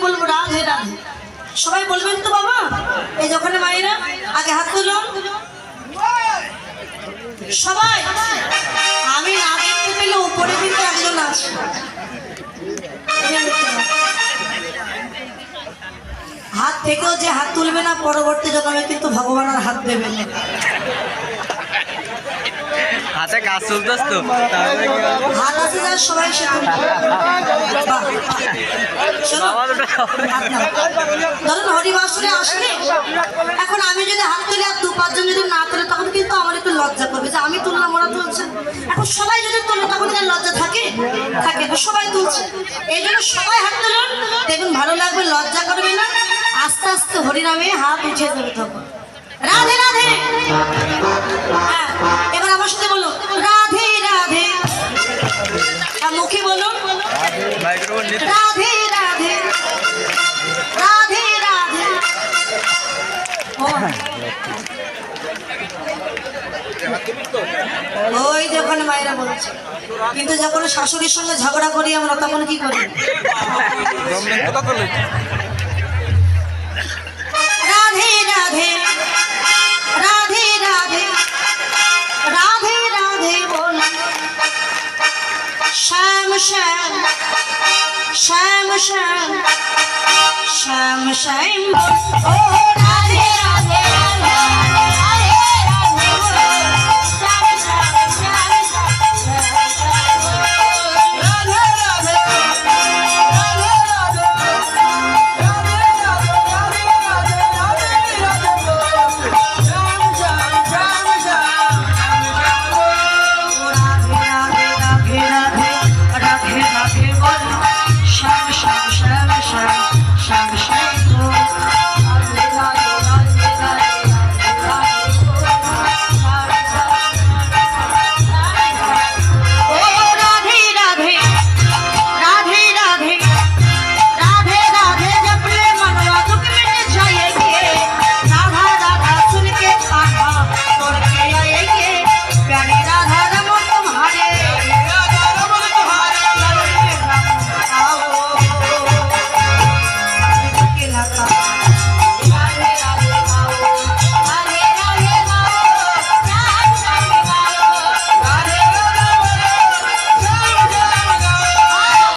বলবো রাধে রাধে। সবাই বলবেন তো বাবা? এই যখন মায়েরা আগে হাত তুলুন সবাই। আমি না দেখতে পেলে উপরে কিন্তু একজন আছে। হাত থেকেও যে হাত তুলবে না পরবর্তী জন্মে কিন্তু ভগবানের হাত দেবে না। হাতে কাজ চলতেছ তো হাত আছে যার সবাই সে ধরুন হরিবাসরে আসলে এখন আমি যদি হাত তুলি আর 2-5 জন যদি না তোলে তখন কিন্তু আমার একটু লজ্জা করবে যে আমি তুললাম ওরা তুলছে। এখন সবাই যদি তোলে তখন কি লজ্জা থাকে? থাকে না, সবাই তুলছে। এই জন্য সবাই হাত তুলুন, দেখুন ভালো লাগবে, লজ্জা করবে না। আস্তে আস্তে হরিনামে হাত উঠে যাবে তখন। রাধে রাধে। হ্যাঁ, এবার আমার সাথে বলো রাধে রাধে। আর মুখে বলুন রাধে রাধে রাধে রাধে। ওই যখন মায়েরা বলছে, কিন্তু যখন শাশুড়ির সঙ্গে ঝগড়া করি আমরা তখন কি করি? রাধে রাধে রাধে রাধে রাধে রাধে বল। শ্যাম শ্যাম শ্যাম শ্যাম শ্যাম শ্যাম।